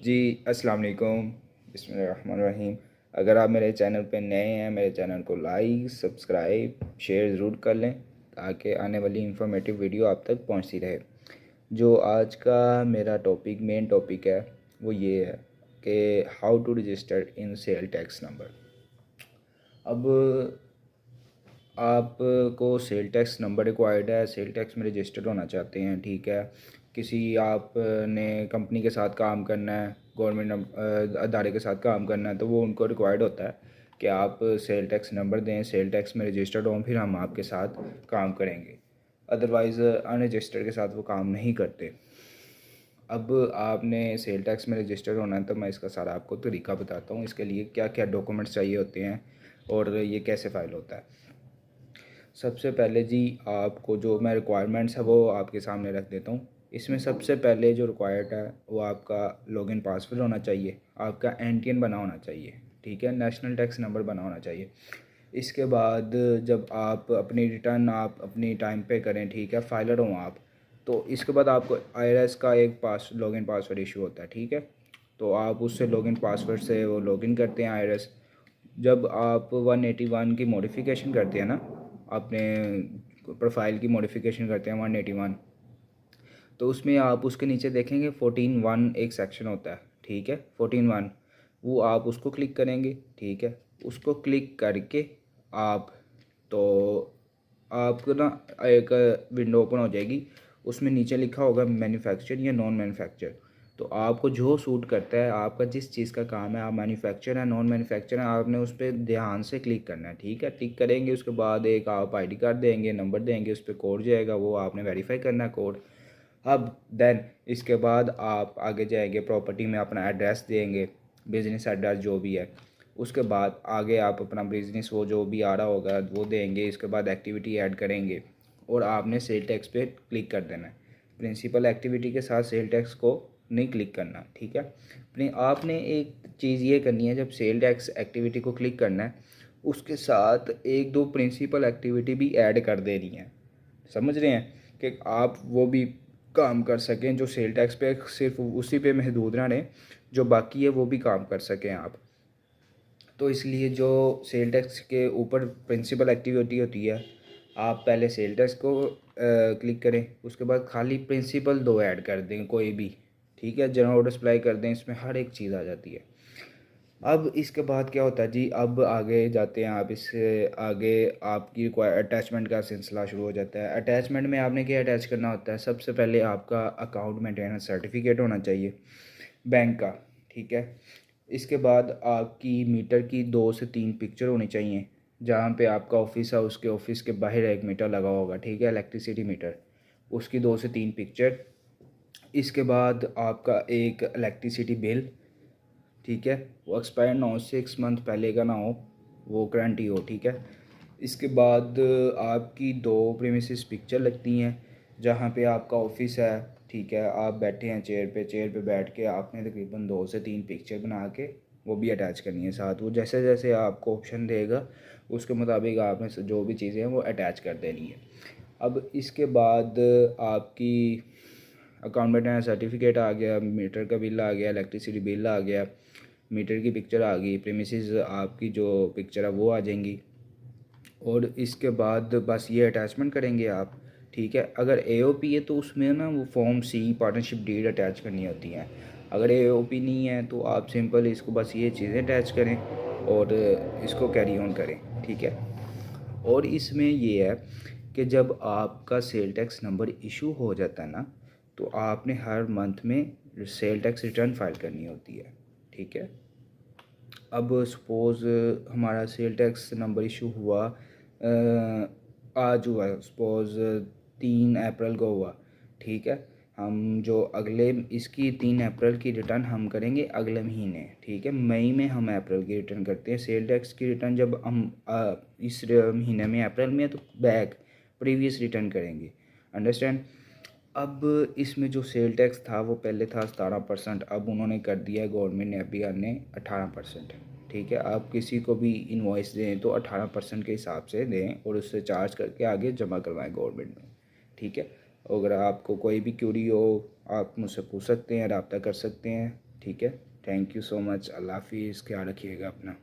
जी अस्सलाम वालेकुम, बिस्मिल्लाहिर्रहमानिर्रहीम। अगर आप मेरे चैनल पे नए हैं, मेरे चैनल को लाइक सब्सक्राइब शेयर ज़रूर कर लें ताकि आने वाली इंफॉर्मेटिव वीडियो आप तक पहुंचती रहे। जो आज का मेरा मेन टॉपिक है वो ये है कि how to register in sale tax number. अब आपको सेल टैक्स नंबर रिक्वायर्ड है, सेल टैक्स में रजिस्टर्ड होना चाहते हैं, ठीक है। किसी आपने कंपनी के साथ काम करना है, गवर्नमेंट अदारे के साथ काम करना है, तो वो उनको रिक्वायर्ड होता है कि आप सेल टैक्स नंबर दें, सेल टैक्स में रजिस्टर्ड हों, फिर हम आपके साथ काम करेंगे। अदरवाइज़ अनरजिस्टर्ड के साथ वो काम नहीं करते। अब आपने सेल टैक्स में रजिस्टर्ड होना है तो मैं इसका सारा आपको तरीका बताता हूँ, इसके लिए क्या क्या डॉक्यूमेंट्स चाहिए होते हैं और ये कैसे फ़ाइल होता है। सबसे पहले जी आपको जो मैं रिक्वायरमेंट्स है वो आपके सामने रख देता हूँ। इसमें सबसे पहले जो रिक्वायर्ड है वो आपका लॉगिन पासवर्ड होना चाहिए, आपका एनटीएन बना होना चाहिए, ठीक है, नेशनल टैक्स नंबर बना होना चाहिए। इसके बाद जब आप अपनी रिटर्न आप अपनी टाइम पे करें, ठीक है, फाइलर हो आप, तो इसके बाद आपको आईआरएस का एक लॉगिन पासवर्ड इशू होता है, ठीक है। तो आप उससे लॉगिन पासवर्ड से वो लॉगिन करते हैं आईआरएस। जब आप 181 की मॉडिफिकेशन करते हैं ना, अपने प्रोफाइल की मॉडिफिकेशन करते हैं 181, तो उसमें आप उसके नीचे देखेंगे 14(1) एक सेक्शन होता है, ठीक है, 14(1), वो आप उसको क्लिक करेंगे, ठीक है। उसको क्लिक करके आप तो आपको ना एक विंडो ओपन हो जाएगी, उसमें नीचे लिखा होगा मैन्युफैक्चर या नॉन मैन्युफैक्चर। तो आपको जो सूट करता है, आपका जिस चीज़ का काम है, आप मैन्युफैक्चर है नॉन मैन्युफैक्चर है, आपने उस पर ध्यान से क्लिक करना है, ठीक है। टिक करेंगे, उसके बाद एक आप आईडी कार्ड देंगे, नंबर देंगे, उस पर कोड जाएगा, वो आपने वेरीफाई करना है कोड। अब देन इसके बाद आप आगे जाएंगे, प्रॉपर्टी में अपना एड्रेस देंगे, बिज़नेस एड्रेस जो भी है। उसके बाद आगे आप अपना बिज़नेस वो जो भी आ रहा होगा वो देंगे। इसके बाद एक्टिविटी ऐड करेंगे और आपने सेल टैक्स पे क्लिक कर देना है। प्रिंसिपल एक्टिविटी के साथ सेल टैक्स को नहीं क्लिक करना, ठीक है। आपने एक चीज़ ये करनी है, जब सेल टैक्स एक्टिविटी को क्लिक करना है उसके साथ एक दो प्रिंसिपल एक्टिविटी भी ऐड कर देनी है। समझ रहे हैं कि आप वो भी काम कर सकें, जो सेल टैक्स पे सिर्फ उसी पे महदूद ना रहें, जो बाकी है वो भी काम कर सकें आप। तो इसलिए जो सेल टैक्स के ऊपर प्रिंसिपल एक्टिविटी होती है, आप पहले सेल टैक्स को क्लिक करें, उसके बाद खाली प्रिंसिपल दो ऐड कर दें कोई भी, ठीक है, जनरल ऑर्डर सप्लाई कर दें, इसमें हर एक चीज़ आ जाती है। अब इसके बाद क्या होता है जी, अब आगे जाते हैं आप, इससे आगे आपकी अटैचमेंट का सिलसिला शुरू हो जाता है। अटैचमेंट में आपने क्या अटैच करना होता है, सबसे पहले आपका अकाउंट मेंटेनेंस सर्टिफिकेट होना चाहिए बैंक का, ठीक है। इसके बाद आपकी मीटर की 2 से 3 पिक्चर होनी चाहिए। जहाँ पे आपका ऑफिस है उसके ऑफिस के बाहर एक मीटर लगा होगा, ठीक है, इलेक्ट्रिसिटी मीटर, उसकी 2 से 3 पिक्चर। इसके बाद आपका एक इलेक्ट्रिसिटी बिल, ठीक है, वो एक्सपायर ना हो, 6 मंथ पहले का ना हो, वो गारंटी हो, ठीक है। इसके बाद आपकी 2 प्रीमिसेस पिक्चर लगती हैं जहाँ पे आपका ऑफिस है, ठीक है, आप बैठे हैं चेयर पे बैठ के आपने तकरीबन 2 से 3 पिक्चर बना के वो भी अटैच करनी है साथ। वो जैसे जैसे आपको ऑप्शन देगा उसके मुताबिक आपने जो भी चीज़ें हैं वो अटैच कर देनी है। अब इसके बाद आपकी अकाउंट मेंटेनेंस सर्टिफिकेट आ गया, मीटर का बिल आ गया, इलेक्ट्रिसिटी बिल आ गया, मीटर की पिक्चर आ गई, प्रीमिसेस आपकी जो पिक्चर है वो आ जाएंगी। और इसके बाद बस ये अटैचमेंट करेंगे आप, ठीक है। अगर एओपी है तो उसमें ना वो form C partnership deed attach करनी होती है। अगर एओपी नहीं है तो आप सिंपल इसको बस ये चीज़ें अटैच करें और इसको कैरी ऑन करें, ठीक है। और इसमें ये है कि जब आपका सेल टैक्स नंबर इशू हो जाता है ना, तो आपने हर मंथ में सेल टैक्स रिटर्न फाइल करनी होती है, ठीक है। अब सपोज़ हमारा सेल टैक्स नंबर इशू हुआ आज हुआ, सपोज़ 3 अप्रैल को हुआ, ठीक है। हम जो अगले इसकी 3 अप्रैल की रिटर्न हम करेंगे अगले महीने, ठीक है। मई में हम अप्रैल की रिटर्न करते हैं। सेल टैक्स की रिटर्न जब हम इस महीने में अप्रैल में है तो बैक प्रीवियस रिटर्न करेंगे, अंडरस्टैंड। अब इसमें जो सेल टैक्स था वो पहले था 17%, अब उन्होंने कर दिया है गवर्नमेंट ने, एफबीआर ने, 18%, ठीक है। आप किसी को भी इनवॉइस दें तो 18% के हिसाब से दें और उससे चार्ज करके आगे जमा करवाएं गवर्नमेंट में, ठीक है। अगर आपको कोई भी क्यूरी हो आप मुझसे पूछ सकते हैं, रब्ता कर सकते हैं। ठीक है। Thank you so much. अल्लाह हाफिज़। ख्याल रखिएगा अपना।